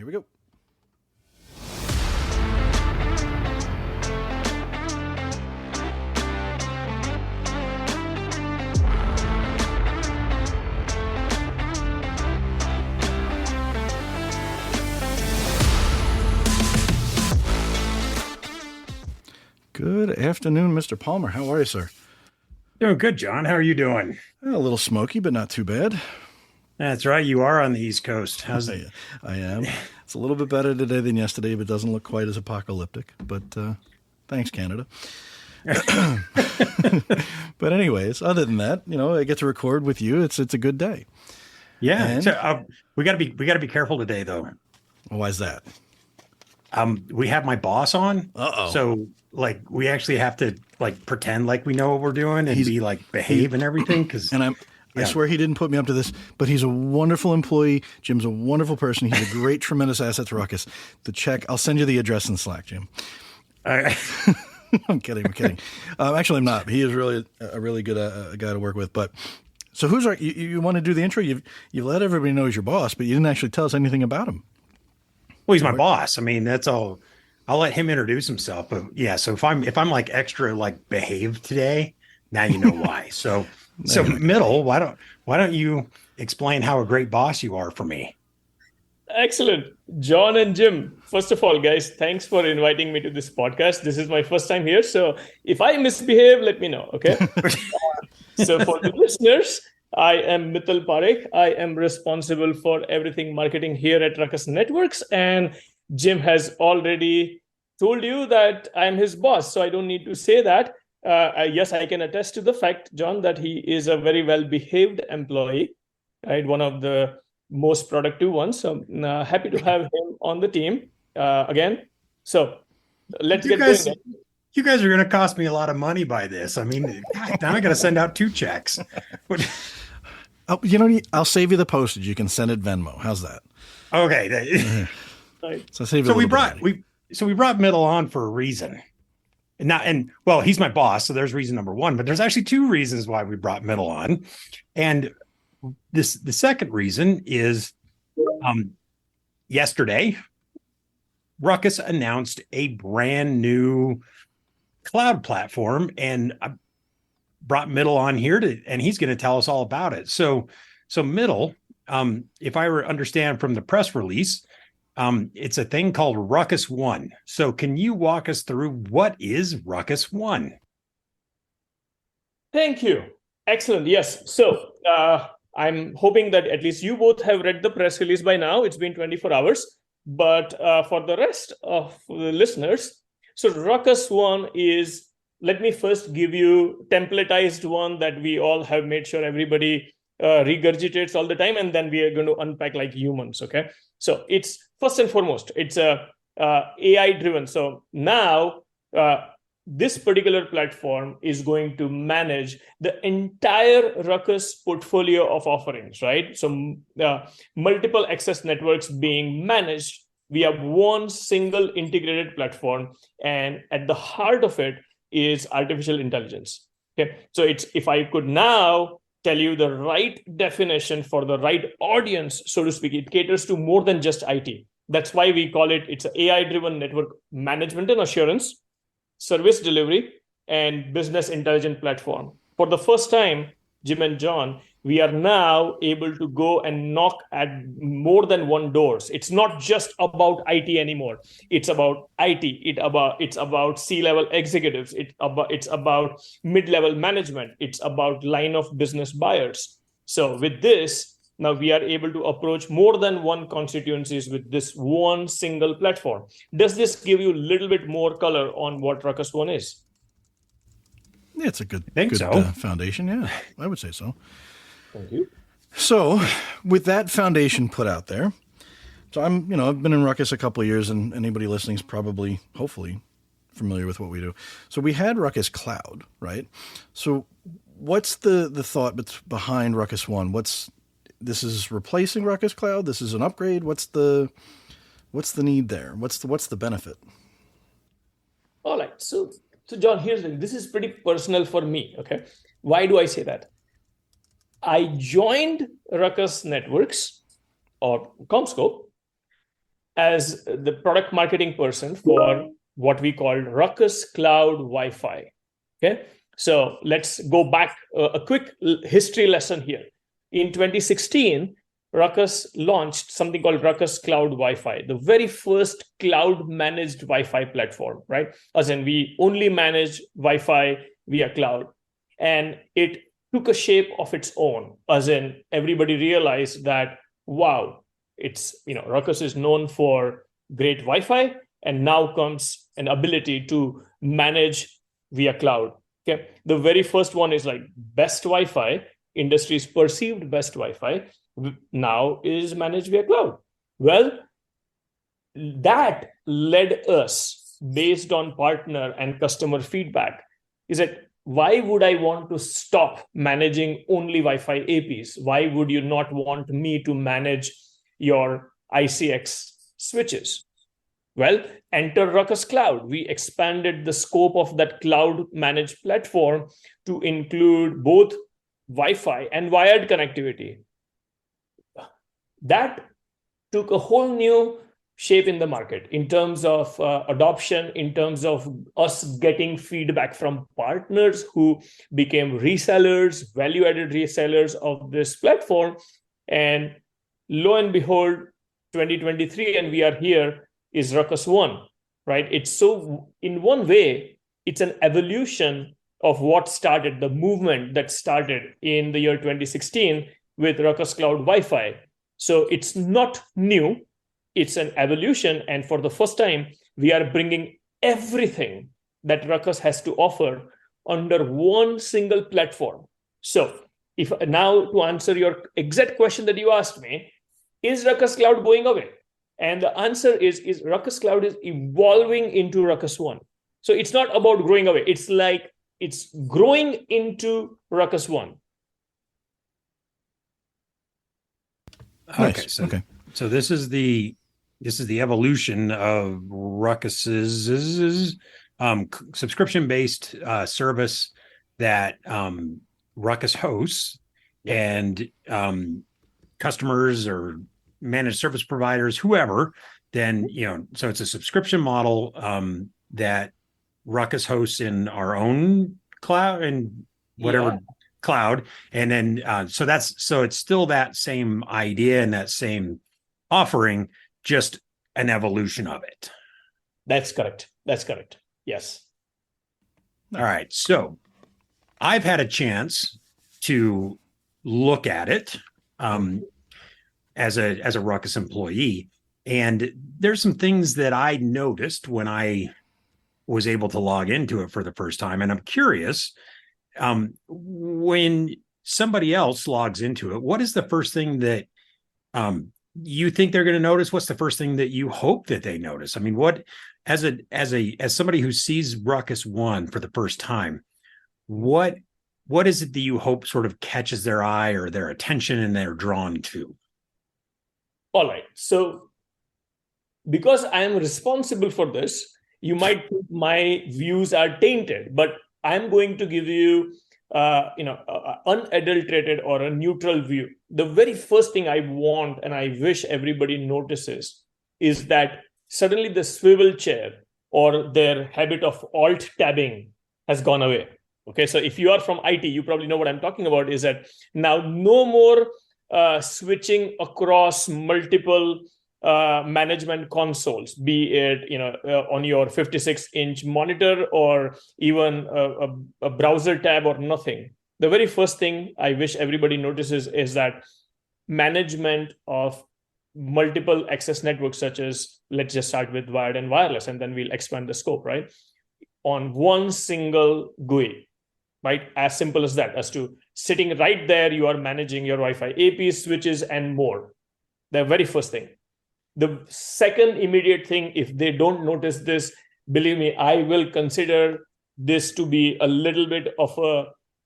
we go. Good afternoon, Mr. Palmer. How are you, sir? Doing good, John. How are you doing? A little smoky, but not too bad. That's right. You are on the East Coast. How's it? I am. It's a little bit better today than yesterday, but doesn't look quite as apocalyptic. But thanks, Canada. But anyways, other than that, I get to record with you. It's a good day. Yeah. And, so we gotta be careful today, though. Why is that? We have my boss on. Uh-oh. So we actually have to pretend like we know what we're doing and behave and everything. I swear he didn't put me up to this, but he's a wonderful employee. Jim's a wonderful person. He's a great, tremendous asset to Ruckus. The check, I'll send you the address in Slack, Jim. I'm kidding. Actually, I'm not. He is really a really good guy to work with. But so who's our? You want to do the intro? You let everybody know he's your boss, but you didn't actually tell us anything about him. Well, he's my boss. I mean, that's all. I'll let him introduce himself. But yeah, so if I'm extra behaved today, now you know why. So Mittal, why don't you explain how a great boss you are for me? Excellent. John and Jim, first of all, guys, thanks for inviting me to this podcast. This is my first time here. So if I misbehave, let me know. Okay. So for the listeners, I am Mittal Parekh. I am responsible for everything marketing here at RUCKUS Networks. And Jim has already told you that I'm his boss. So I don't need to say that. Yes, I can attest to the fact, John, that he is a very well-behaved employee, right? One of the most productive ones. So happy to have him on the team again. So let's get going. You guys are going to cost me a lot of money by this. I mean, God, now I got to send out 2 checks. I'll save you the postage. You can send it Venmo. How's that? Okay. Right. So we brought Mittal on for a reason. And he's my boss, so there's reason number 1, but there's actually 2 reasons why we brought Mittal on. And the second reason is yesterday, Ruckus announced a brand new cloud platform, and I brought Mittal on here and he's going to tell us all about it. So Mittal, if I understand from the press release, it's a thing called RUCKUS One. So can you walk us through what is RUCKUS One? Thank you. Excellent. Yes. So I'm hoping that at least you both have read the press release by now. It's been 24 hours. But for the rest of the listeners, so RUCKUS One is, let me first give you templatized one that we all have made sure everybody regurgitates all the time, and then we are going to unpack like humans. Okay. So it's first and foremost, it's AI driven. So now this particular platform is going to manage the entire Ruckus portfolio of offerings, right? So multiple access networks being managed via one single integrated platform. And at the heart of it is artificial intelligence. Okay. So if I could now tell you the right definition for the right audience, so to speak, it caters to more than just IT. That's why we call it's an AI-driven network management and assurance, service delivery, and business intelligence platform. For the first time, Jim and John, we are now able to go and knock at more than one doors. It's not just about IT anymore. It's about IT. It's about C-level executives. It's about mid-level management. It's about line of business buyers. So with this, now we are able to approach more than one constituencies with this one single platform. Does this give you a little bit more color on what RUCKUS One is? Yeah, it's a good foundation. Yeah, I would say so. Thank you. So with that foundation put out there, so I've been in Ruckus a couple of years, and anybody listening is probably, hopefully, familiar with what we do. So we had RUCKUS Cloud, right? So what's the thought behind RUCKUS One? This is replacing RUCKUS Cloud? This is an upgrade? What's the need there? What's the benefit? All right. So John, this is pretty personal for me. Okay. Why do I say that? I joined RUCKUS Networks or CommScope, as the product marketing person for what we call RUCKUS Cloud Wi-Fi. Okay, so let's go back a quick history lesson here. In 2016, RUCKUS launched something called RUCKUS Cloud Wi-Fi, the very first cloud-managed Wi-Fi platform, right? As in, we only manage Wi-Fi via cloud. And it took a shape of its own, as in everybody realized that, wow, RUCKUS is known for great Wi-Fi, and now comes an ability to manage via cloud. Okay, the very first one is like best Wi-Fi, industry's perceived best Wi-Fi, now is managed via cloud. Well, that led us, based on partner and customer feedback, is that why would I want to stop managing only Wi-Fi APs? Why would you not want me to manage your ICX switches? Well, enter RUCKUS Cloud. We expanded the scope of that cloud managed platform to include both Wi-Fi and wired connectivity. That took a whole new shape in the market in terms of adoption, in terms of us getting feedback from partners who became resellers, value-added resellers of this platform. And lo and behold, 2023, and we are here, is RUCKUS One, right? It's so, in one way, it's an evolution of what started, the movement that started in the year 2016 with RUCKUS Cloud Wi-Fi. So it's not new, it's an evolution. And for the first time, we are bringing everything that RUCKUS has to offer under one single platform. So if now, to answer your exact question that you asked me, is RUCKUS Cloud going away? And the answer is RUCKUS Cloud is evolving into RUCKUS One. So it's not about growing away. It's like it's growing into RUCKUS One. Okay, so this is the evolution of RUCKUS's subscription-based service that RUCKUS hosts, and customers or managed service providers, whoever, then, so it's a subscription model that RUCKUS hosts in our own cloud and whatever cloud. And then, so it's still that same idea and that same offering, just an evolution of it. That's correct. Yes. All right. So I've had a chance to look at it. As a RUCKUS employee. And there's some things that I noticed when I was able to log into it for the first time. And I'm curious, when somebody else logs into it, what is the first thing that you think they're going to notice? What's the first thing that you hope that they notice? I mean, what, as somebody who sees RUCKUS One for the first time, what is it that you hope sort of catches their eye or their attention and they're drawn to? All right. So because I am responsible for this, you might think my views are tainted, but I'm going to give you, unadulterated or a neutral view. The very first thing I want, and I wish everybody notices, is that suddenly the swivel chair or their habit of alt tabbing has gone away. Okay. So if you are from IT, you probably know what I'm talking about, is that now no more switching across multiple management consoles, be it on your 56-inch monitor or even a browser tab or nothing. The very first thing I wish everybody notices is that management of multiple access networks, such as, let's just start with wired and wireless, and then we'll expand the scope, right? On one single GUI. Right? As simple as that, as to sitting right there, you are managing your Wi-Fi APs, switches, and more. The very first thing. The second immediate thing, if they don't notice this, believe me, I will consider this to be a little bit of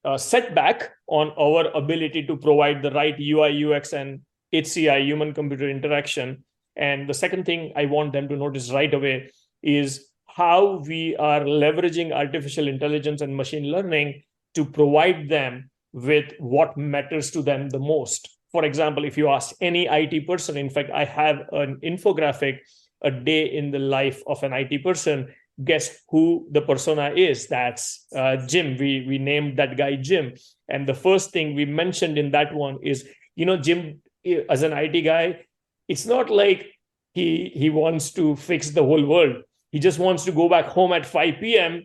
a setback on our ability to provide the right UI, UX, and HCI, human-computer interaction. And the second thing I want them to notice right away is how we are leveraging artificial intelligence and machine learning to provide them with what matters to them the most. for example, if you ask any IT person, in fact, I have an infographic, a day in the life of an IT person. Guess who the persona is? That's Jim. We named that guy Jim. And the first thing we mentioned in that one is, Jim, as an IT guy, it's not like he wants to fix the whole world. He just wants to go back home at 5 p.m.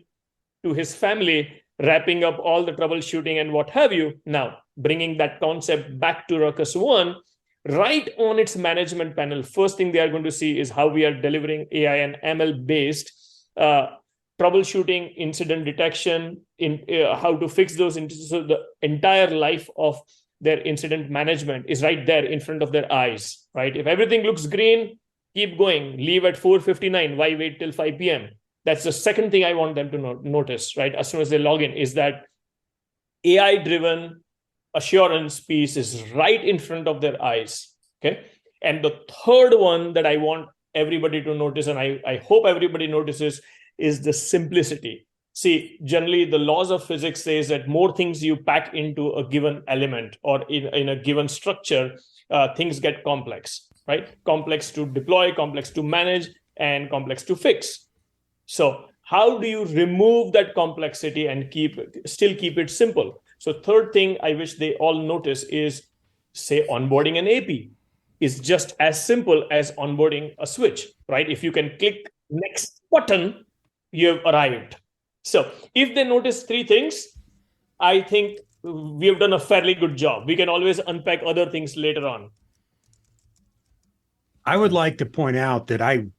to his family, wrapping up all the troubleshooting and what have you. Now, bringing that concept back to RUCKUS One, right on its management panel, first thing they are going to see is how we are delivering AI and ML-based troubleshooting, incident detection, in how to fix those. So the entire life of their incident management is right there in front of their eyes, right? If everything looks green, keep going. Leave at 4:59. Why wait till 5 p.m.? That's the second thing I want them to notice, right? As soon as they log in, is that AI-driven assurance piece is right in front of their eyes, okay? And the third one that I want everybody to notice, and I hope everybody notices, is the simplicity. See, generally the laws of physics says that more things you pack into a given element or in a given structure, things get complex, right? Complex to deploy, complex to manage, and complex to fix. So how do you remove that complexity and still keep it simple? So third thing I wish they all notice is, say, onboarding an AP is just as simple as onboarding a switch, right? If you can click next button, you have arrived. So if they notice three things, I think we have done a fairly good job. We can always unpack other things later on. I would like to point out that I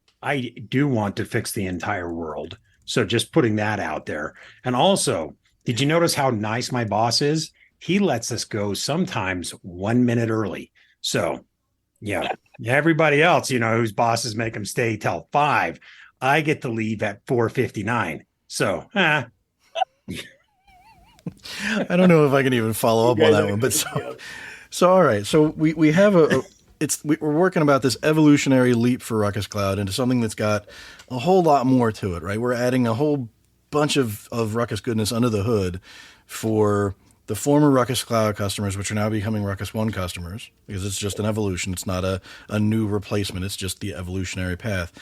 do want to fix the entire world. So just putting that out there. And also, did you notice how nice my boss is? He lets us go sometimes 1 minute early. So yeah, everybody else, whose bosses make them stay till 5, I get to leave at 4:59. So, I don't know if I can even follow up on that one, but so all right. So we have we're working about this evolutionary leap for RUCKUS Cloud into something that's got a whole lot more to it, right? We're adding a whole bunch of RUCKUS goodness under the hood for the former RUCKUS Cloud customers, which are now becoming RUCKUS One customers, because it's just an evolution. It's not a new replacement. It's just the evolutionary path.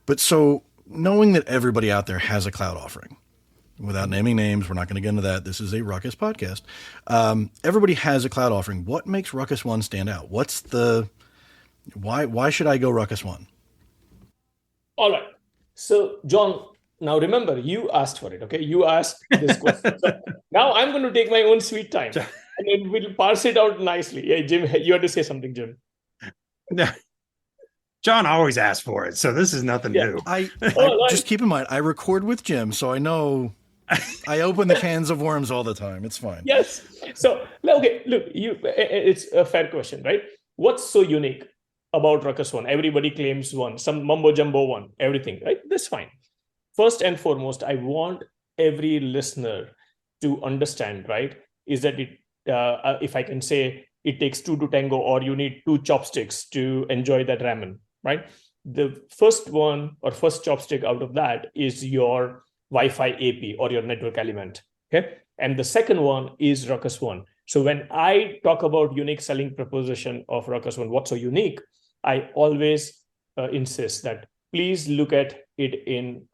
But so knowing that everybody out there has a cloud offering, without naming names, we're not going to get into that. This is a RUCKUS podcast. Everybody has a cloud offering. What makes RUCKUS One stand out? Why should I go RUCKUS One? All right. So, John, now remember, you asked for it, okay? You asked this question. So now I'm going to take my own sweet time and then we'll parse it out nicely. Yeah, Jim, you had to say something, Jim. No. John always asks for it, so this is nothing new. Just keep in mind, I record with Jim, so I know I open the cans of worms all the time. It's fine. Yes. So, okay, look, it's a fair question, right? What's so unique about RUCKUS One? Everybody claims one, some mumbo jumbo one, everything, right? That's fine. First and foremost, I want every listener to understand, right, is that if I can say, it takes two to tango, or you need two chopsticks to enjoy that ramen, right? The first one or first chopstick out of that is your Wi-Fi AP or your network element, okay? And the second one is RUCKUS One. So when I talk about unique selling proposition of RUCKUS One, what's so unique, I always insist that please look at it in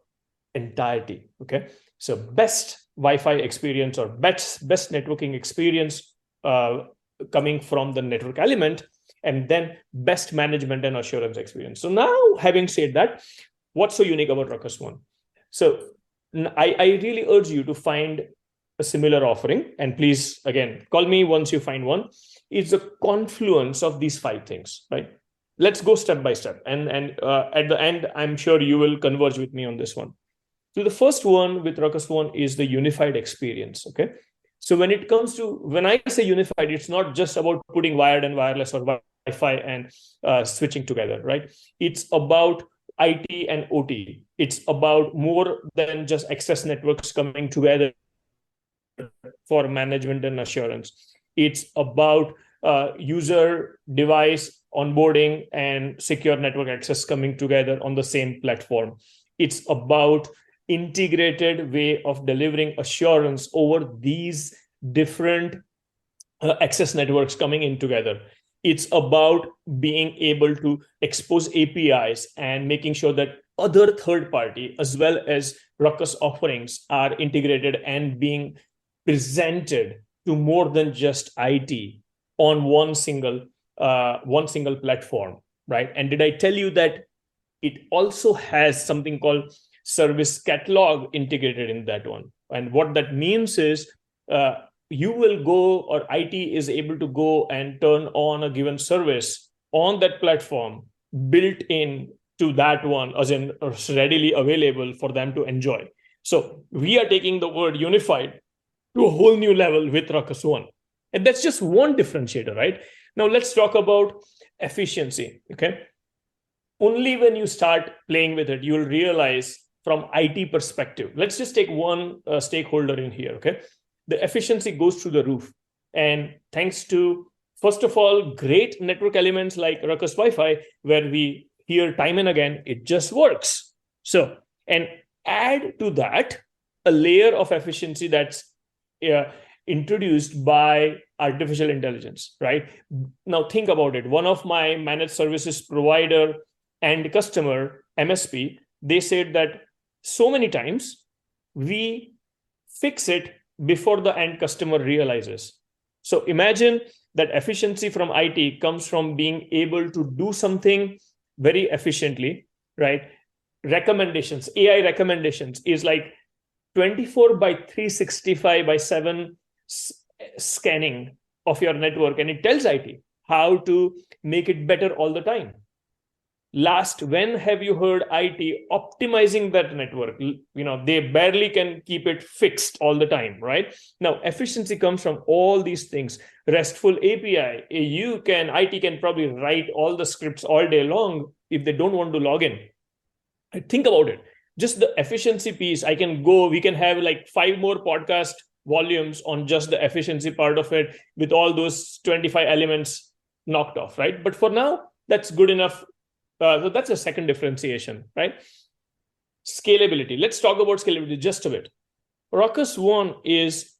entirety, okay? So best Wi-Fi experience or best networking experience coming from the network element, and then best management and assurance experience. So now, having said that, what's so unique about RUCKUS One? So I really urge you to find a similar offering, and please, again, call me once you find one. It's a confluence of these 5 things, right? Let's go step by step. And at the end, I'm sure you will converge with me on this one. So the first one with RUCKUS One is the unified experience, okay? So when I say unified, it's not just about putting wired and wireless or Wi-Fi and switching together, right? It's about IT and OT. It's about more than just access networks coming together for management and assurance. It's about user device onboarding and secure network access coming together on the same platform. It's about integrated way of delivering assurance over these different access networks coming in together. It's about being able to expose APIs and making sure that other third party as well as Ruckus offerings are integrated and being presented to more than just IT on one single platform, right? And did I tell you that it also has something called service catalog integrated in that one? And what that means is you will go, or IT is able to go and turn on a given service on that platform built in to that one, as in readily available for them to enjoy. So we are taking the word unified to a whole new level with RUCKUS One. And that's just one differentiator, right? Now let's talk about efficiency, okay? Only when you start playing with it, you'll realize from IT perspective. Let's just take one stakeholder in here, okay? The efficiency goes through the roof. And thanks to, first of all, great network elements like RUCKUS Wi-Fi, where we hear time and again, it just works. So, and add to that a layer of efficiency that's introduced by artificial intelligence, right? Now think about it. One of my managed services provider and customer, MSP, they said that so many times we fix it before the end customer realizes. So imagine that efficiency from IT comes from being able to do something very efficiently, right? Recommendations, AI recommendations is like 24 by 365 by 7 scanning of your network, and it tells IT how to make it better all the time. Last, when have you heard IT optimizing that network? They barely can keep it fixed all the time, right? Now, efficiency comes from all these things. RESTful API, IT can probably write all the scripts all day long if they don't want to log in. Think about it. Just the efficiency piece, we can have like 5 more podcast volumes on just the efficiency part of it with all those 25 elements knocked off, right? But for now, that's good enough. So that's a second differentiation, right? Scalability. Let's talk about scalability just a bit. RUCKUS One is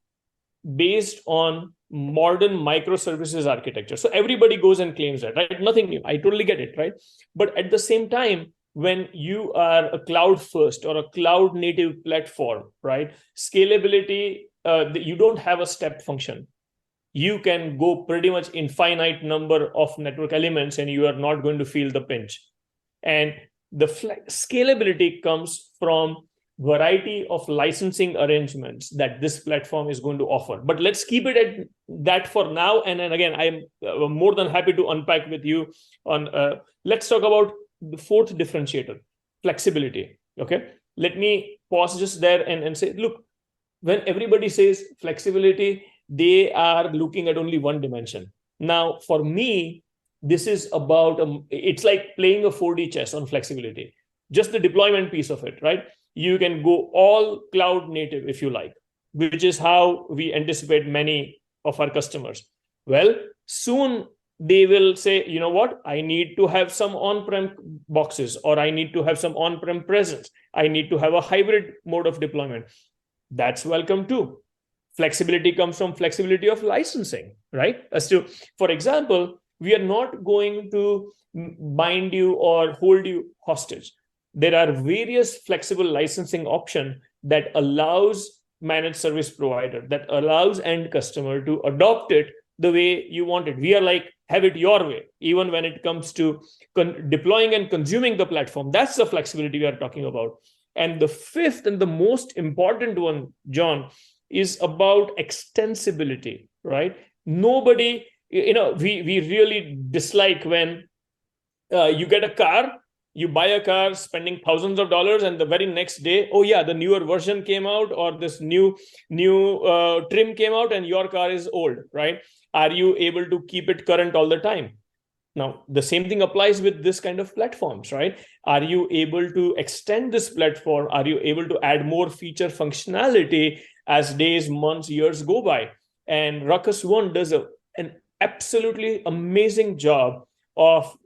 based on modern microservices architecture. So everybody goes and claims that, right? Nothing new. I totally get it, right? But at the same time, when you are a cloud first or a cloud native platform, right? Scalability, you don't have a step function. You can go pretty much infinite number of network elements and you are not going to feel the pinch. And the scalability comes from variety of licensing arrangements that this platform is going to offer. But let's keep it at that for now. And then again, I'm more than happy to unpack with you on, let's talk about the fourth differentiator, flexibility. Okay. Let me pause just there and say, look, when everybody says flexibility, they are looking at only one dimension. Now, for me, this is about, it's like playing a 4D chess on flexibility, just the deployment piece of it, right? You can go all cloud native if you like, which is how we anticipate many of our customers. Well, soon they will say, you know what, I need to have some on-prem boxes, or I need to have some on-prem presence. I need to have a hybrid mode of deployment. That's welcome too. Flexibility comes from flexibility of licensing, right? As to, for example, we are not going to bind you or hold you hostage. There are various flexible licensing options that allows managed service provider, that allows end customer to adopt it the way you want it. We are like, have it your way, even when it comes to deploying and consuming the platform. That's the flexibility we are talking about. And the fifth and the most important one, John, is about extensibility, right? Nobody, we really dislike when you get a car, you buy a car spending thousands of dollars, and the very next day, oh yeah, the newer version came out, or this new trim came out, and your car is old, right? Are you able to keep it current all the time? Now, the same thing applies with this kind of platforms, right? Are you able to extend this platform? Are you able to add more feature functionality as days, months, years go by? And RUCKUS One does an absolutely amazing job of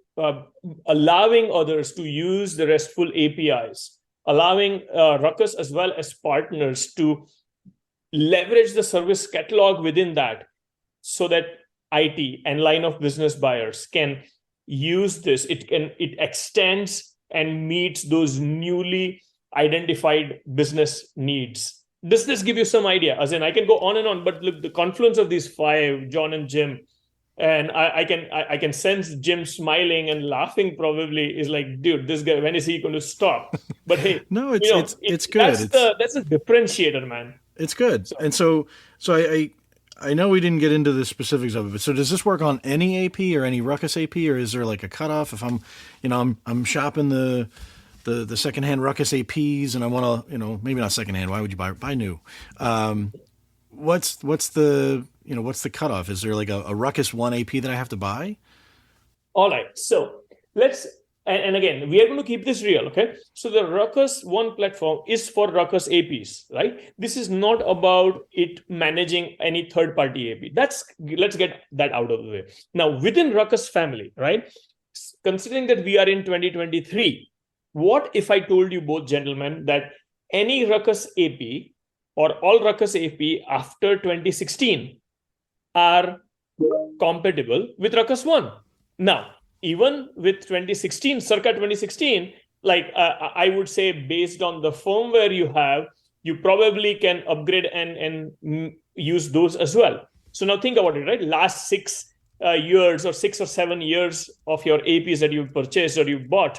allowing others to use the RESTful APIs, allowing RUCKUS as well as partners to leverage the service catalog within that, so that IT and line of business buyers can use this. It extends and meets those newly identified business needs. Does this give you some idea? As in, I can go on and on, but look, the confluence of these five, John and Jim, and I can sense Jim smiling and laughing. Probably is like, dude, this guy, when is he going to stop? But hey, no, it's good. That's a differentiator, man. It's good. And so I know we didn't get into the specifics of it, but so does this work on any AP or any Ruckus AP, or is there like a cutoff? If I'm shopping the secondhand Ruckus APs and I want to, maybe not secondhand. Why would you buy new? What's the cutoff? Is there like a Ruckus One AP that I have to buy? All right. So and again, we are going to keep this real. Okay. So the RUCKUS One platform is for Ruckus APs, right? This is not about it managing any third-party AP. Let's get that out of the way. Now, within Ruckus family, right? Considering that we are in 2023, what if I told you both gentlemen that any Ruckus AP or all Ruckus AP after 2016 are compatible with RUCKUS One? Now, even with circa 2016, I would say based on the firmware you have, you probably can upgrade and use those as well. So now think about it, right? Last 6 years or 6 or 7 years of your APs that you've purchased or you've bought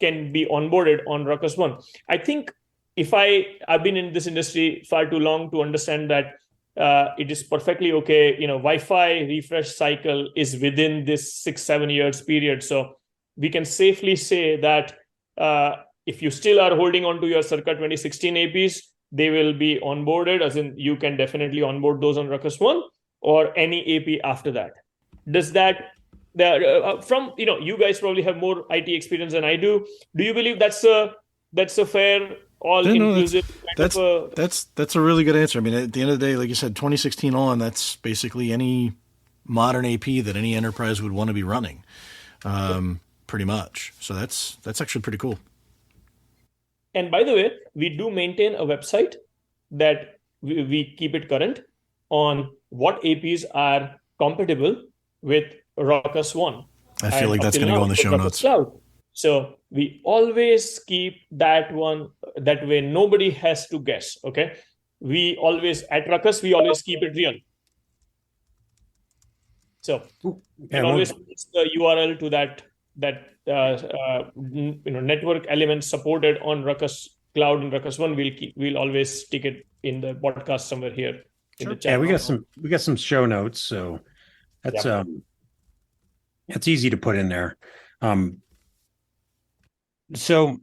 can be onboarded on RUCKUS One. I think I've been in this industry far too long to understand that it is perfectly okay. Wi-Fi refresh cycle is within this 6-7 years period. So we can safely say that if you still are holding on to your circa 2016 APs, they will be onboarded, as in you can definitely onboard those on RUCKUS One or any AP after that. Does that, you guys probably have more IT experience than I do. Do you believe that's a fair, all-inclusive? That's a really good answer. I mean, at the end of the day, like you said, 2016 on, that's basically any modern AP that any enterprise would want to be running, pretty much. So that's actually pretty cool. And by the way, we do maintain a website that we keep it current on what APs are compatible with RUCKUS One. I feel like that's going to go in the show notes. Cloud. So we always keep that one that way. Nobody has to guess. Okay. We always at RUCKUS, we always keep it real. So you can always put the URL to that network element supported on RUCKUS Cloud and RUCKUS One. We'll always stick it in the podcast somewhere here in the chat. Yeah, we got some show notes, so that's it's easy to put in there. So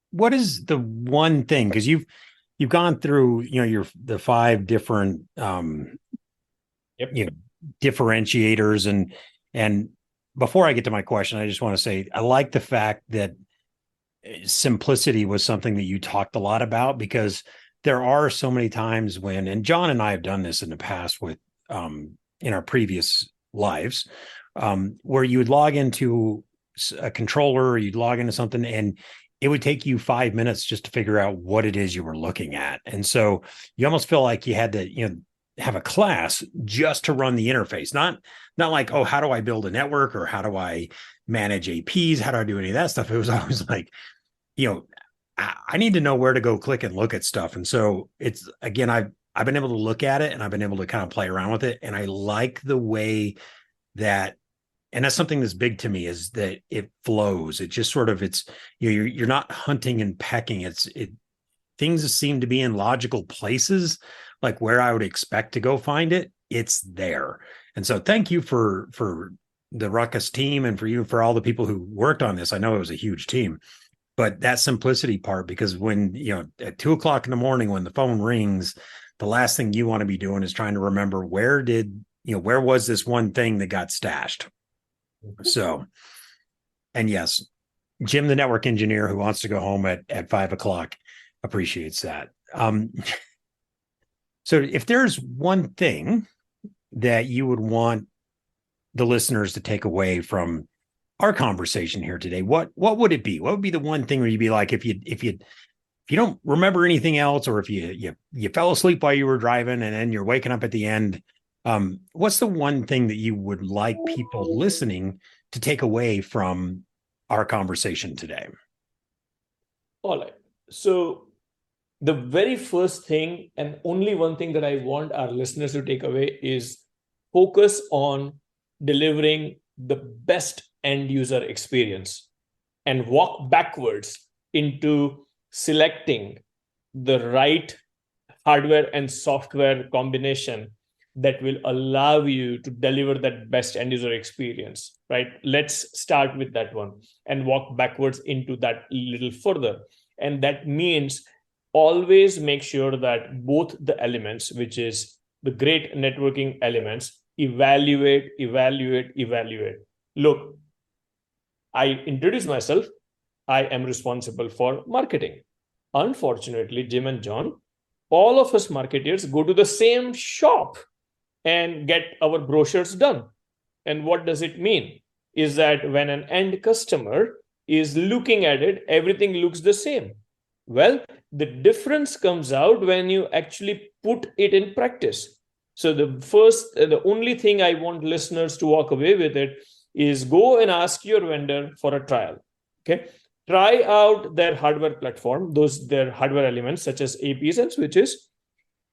what is the one thing, because you've gone through the 5 different differentiators, and before I get to my question, I just want to say I like the fact that simplicity was something that you talked a lot about, because there are so many times when, and John and I have done this in the past with in our previous lives, where you would log into a controller, or you'd log into something and it would take you 5 minutes just to figure out what it is you were looking at. And so you almost feel like you had to, have a class just to run the interface, not like, oh, how do I build a network, or how do I manage APs? How do I do any of that stuff? It was always like, I need to know where to go click and look at stuff. And so it's, again, I've been able to look at it and I've been able to kind of play around with it. And I like the way that, and that's something that's big to me, is that it flows. It just sort of, it's, you're not hunting and pecking. Things seem to be in logical places, like where I would expect to go find it. It's there. And so thank you for the RUCKUS team, and for all the people who worked on this. I know it was a huge team, but that simplicity part, because when, at 2:00 in the morning, when the phone rings, the last thing you want to be doing is trying to remember where was this one thing that got stashed. So, and yes, Jim, the network engineer who wants to go home at 5:00, appreciates that. So if there's one thing that you would want the listeners to take away from our conversation here today, what would it be? What would be the one thing where you'd be like, if you don't remember anything else, or if you fell asleep while you were driving and then you're waking up at the end, What's the one thing that you would like people listening to take away from our conversation today? All right. So the very first thing and only one thing that I want our listeners to take away is focus on delivering the best end user experience and walk backwards into selecting the right hardware and software combination that will allow you to deliver that best end user experience, right? Let's start with that one and walk backwards into that little further. And that means always make sure that both the elements, which is the great networking elements, evaluate. Look, I introduce myself. I am responsible for marketing. Unfortunately, Jim and John, all of us marketers go to the same shop and get our brochures done. And what does it mean? Is that when an end customer is looking at it, everything looks the same. Well, the difference comes out when you actually put it in practice. So the only thing I want listeners to walk away with it is go and ask your vendor for a trial. Okay. Try out their hardware platform, their hardware elements such as APs and switches.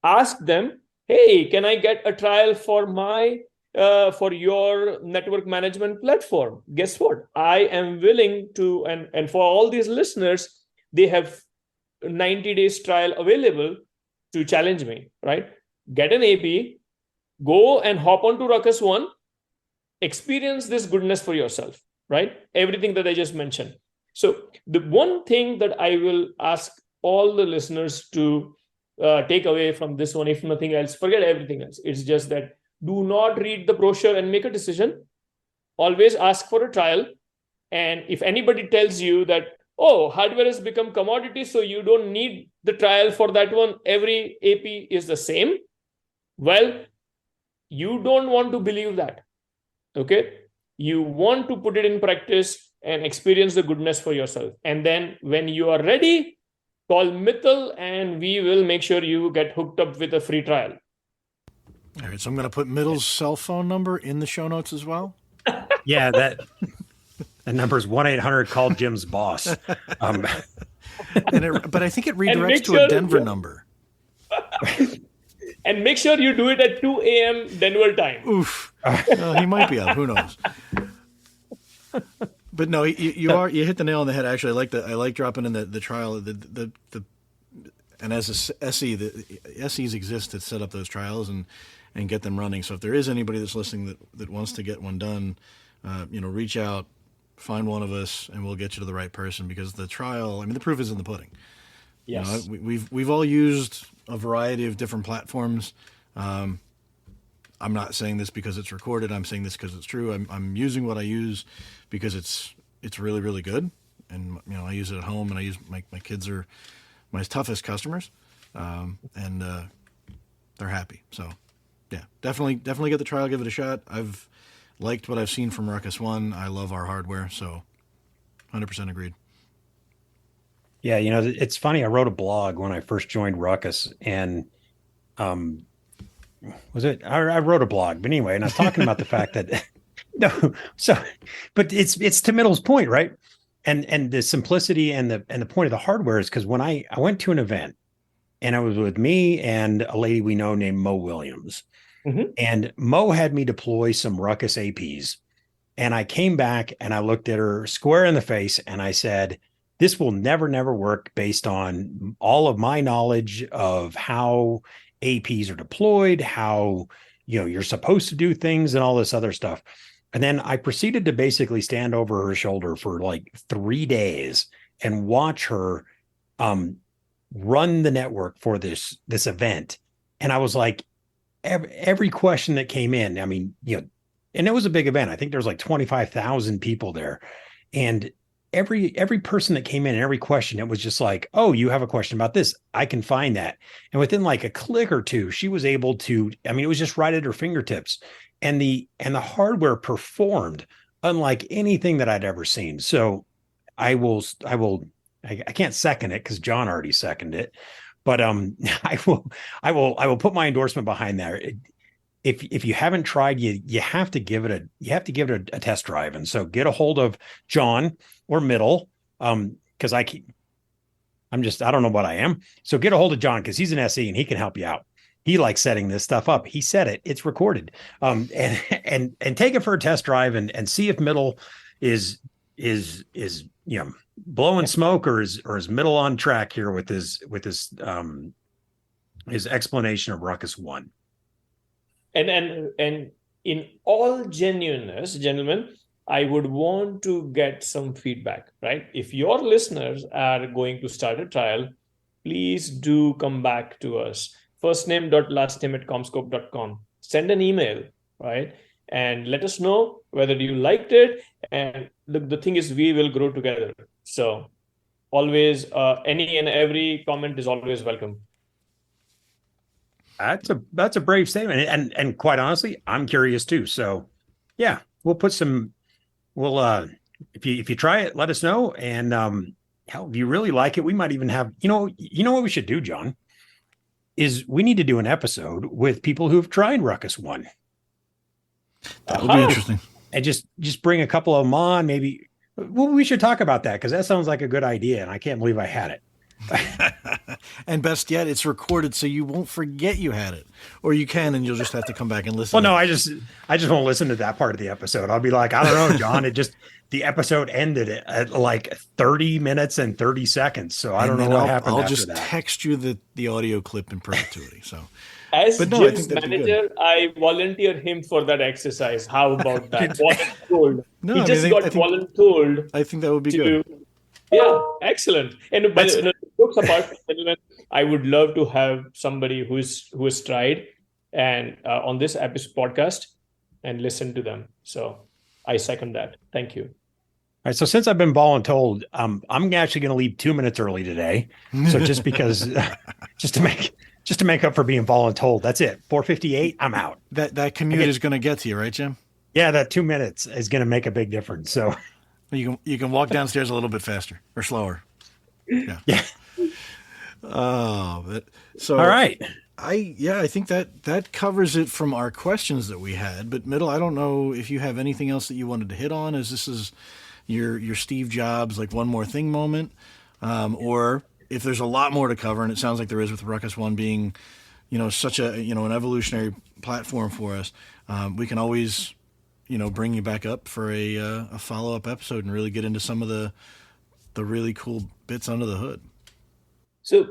Ask them, hey, can I get a trial for your network management platform? Guess what? I am willing to, and for all these listeners, they have 90 days trial available to challenge me, right? Get an AP, go and hop onto RUCKUS One, experience this goodness for yourself, right? Everything that I just mentioned. So the one thing that I will ask all the listeners to take away from this one, if nothing else, forget everything else. It's just that do not read the brochure and make a decision. Always ask for a trial. And if anybody tells you that, oh, hardware has become commodity, so you don't need the trial for that one, every AP is the same, well, you don't want to believe that. Okay? You want to put it in practice and experience the goodness for yourself. And then when you are ready, call Mittal and we will make sure you get hooked up with a free trial. All right, so I'm going to put Mittal's cell phone number in the show notes as well. Yeah, that number is 1-800-CALL Jim's boss. But I think it redirects to a Denver number. And make sure you do it at 2 a.m. Denver time. Oof. He might be up. Who knows? But no, you hit the nail on the head. Actually, I like dropping in the trial. And as a SE, the SEs exist to set up those trials and get them running. So if there is anybody that's listening that wants to get one done, reach out, find one of us, and we'll get you to the right person, because the trial, I mean, the proof is in the pudding. Yes. We've all used a variety of different platforms. I'm not saying this because it's recorded. I'm saying this because it's true. I'm using what I use because it's really, really good. And, I use it at home, and I use my kids are my toughest customers. And they're happy. So yeah, definitely get the trial, give it a shot. I've liked what I've seen from RUCKUS One. I love our hardware. So 100% agreed. Yeah. It's funny. I wrote a blog when I first joined RUCKUS, and, I wrote a blog, but anyway, and I was talking about the fact that but it's to Mittal's point, right? And the simplicity and the point of the hardware is because when I went to an event, and I was with me and a lady we know named Mo Williams, and Mo had me deploy some RUCKUS APs, and I came back and I looked at her square in the face and I said, this will never work based on all of my knowledge of how APs are deployed, how you're supposed to do things and all this other stuff. And then I proceeded to basically stand over her shoulder for like 3 days and watch her run the network for this event. And I was like, every question that came in, I mean, and it was a big event. I think there was like 25,000 people there. And every person that came in and every question, it was just like, oh, you have a question about this, I can find that. And within like a click or two, she was able to, I mean, it was just right at her fingertips, and the hardware performed unlike anything that I'd ever seen. So I can't second it because John already seconded it, but I will put my endorsement behind there. if you haven't tried, you have to give it a test drive. And so get a hold of John or Mittal, because I don't know what I am. So get a hold of John because he's an SE and he can help you out. He likes setting this stuff up. He said it's recorded. And take it for a test drive and see if Mittal is blowing smoke or is Mittal on track here with his explanation of RUCKUS One. And in all genuineness, gentlemen, I would want to get some feedback, right? If your listeners are going to start a trial, please do come back to us. firstname.lastname@comscope.com. Send an email, right? And let us know whether you liked it. And the thing is, we will grow together. So always, any and every comment is always welcome. That's a brave statement, and quite honestly, I'm curious too. So, yeah, we'll if you try it, let us know. And hell, if you really like it, we might even have you know what we should do, John, is we need to do an episode with people who've tried RUCKUS One. That would be interesting. And just bring a couple of them on, maybe. Well, we should talk about that because that sounds like a good idea, and I can't believe I had it. And best yet, it's recorded so you won't forget you had it, or you can, and you'll just have to come back and listen. Well, no, I just won't listen to that part of the episode. I'll be like, I don't know, John. The episode ended at like 30 minutes and 30 seconds. So I don't know what happened. I'll just text you the audio clip in perpetuity. So as Jim's manager, I volunteer him for that exercise. How about that? Voluntold. No, he just got voluntold. I think that would be good. Yeah, excellent. And jokes apart, gentlemen, I would love to have somebody who has tried and on this episode podcast and listen to them. So I second that. Thank you. All right. So since I've been voluntold, I'm actually going to leave 2 minutes early today. So just because, just to make up for being voluntold, that's it. 4:58, I'm out. That commute is going to get to you, right, Jim? Yeah, that 2 minutes is going to make a big difference. So. You can walk downstairs a little bit faster or slower. Yeah. Oh, so all right. I think that covers it from our questions that we had. But Mittal, I don't know if you have anything else that you wanted to hit on, as this is your Steve Jobs like one more thing moment, or if there's a lot more to cover, and it sounds like there is with RUCKUS One being, such a an evolutionary platform for us. We can always bring you back up for a follow-up episode and really get into some of the really cool bits under the hood. So,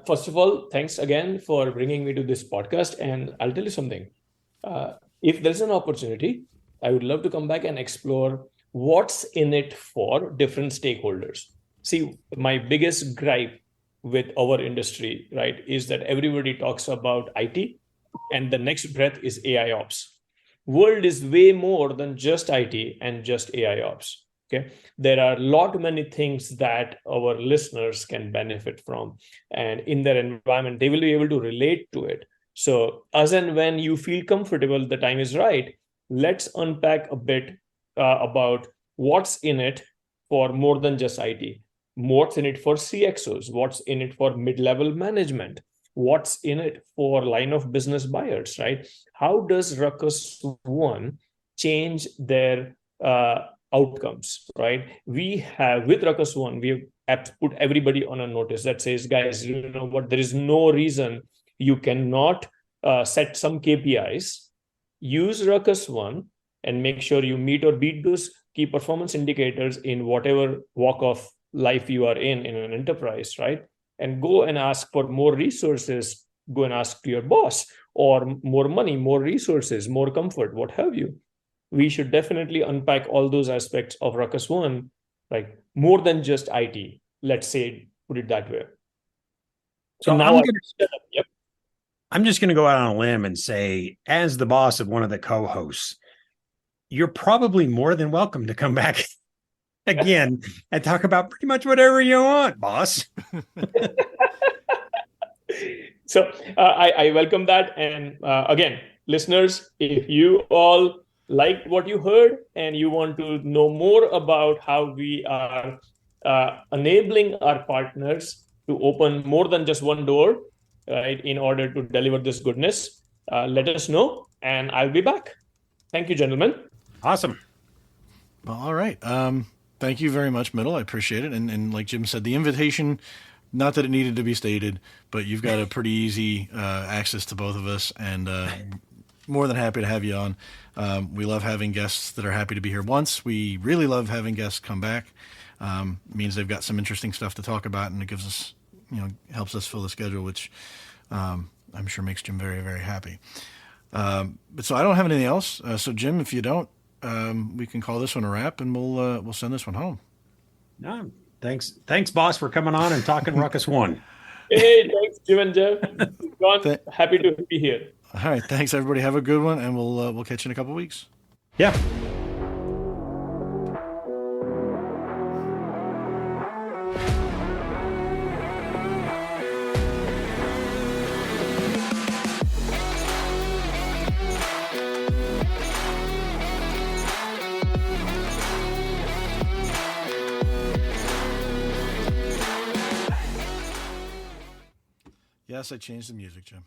first of all, thanks again for bringing me to this podcast. And I'll tell you something. If there's an opportunity, I would love to come back and explore what's in it for different stakeholders. See, my biggest gripe with our industry, right, is that everybody talks about IT and the next breath is AI ops. World is way more than just IT and just AI ops. Okay, there are many things that our listeners can benefit from, and in their environment, they will be able to relate to it. So, as and when you feel comfortable, the time is right. Let's unpack a bit about what's in it for more than just IT. What's in it for CXOs? What's in it for mid-level management? What's in it for line of business buyers, right? How does RUCKUS One change their outcomes, right? We have, with RUCKUS One, we have put everybody on a notice that says, guys, you know what, there is no reason you cannot set some KPIs, use RUCKUS One, and make sure you meet or beat those key performance indicators in whatever walk of life you are in an enterprise, right? And go and ask for more resources, go and ask to your boss, or more money, more resources, more comfort, what have you. We should definitely unpack all those aspects of RUCKUS One, like more than just IT, let's say, put it that way. So now I'm just going to go out on a limb and say, as the boss of one of the co-hosts, you're probably more than welcome to come back again and talk about pretty much whatever you want, boss. So I welcome that. And again, listeners, if you all liked what you heard and you want to know more about how we are enabling our partners to open more than just one door, right, in order to deliver this goodness, let us know, and I'll be back. Thank you, gentlemen. Awesome. Well, all right. Thank you very much, Mittal. I appreciate it. And like Jim said, the invitation, not that it needed to be stated, but you've got a pretty easy access to both of us, and more than happy to have you on. We love having guests that are happy to be here once. We really love having guests come back. It means they've got some interesting stuff to talk about, and it gives us, helps us fill the schedule, which I'm sure makes Jim very, very happy. But so I don't have anything else. So Jim, if you don't, we can call this one a wrap, and we'll send this one home. No, thanks, boss, for coming on and talking RUCKUS One. Hey, thanks, Jim and Jeff. John, happy to be here. All right, thanks everybody. Have a good one, and we'll catch you in a couple weeks. Yeah. Yes, I changed the music, Jim.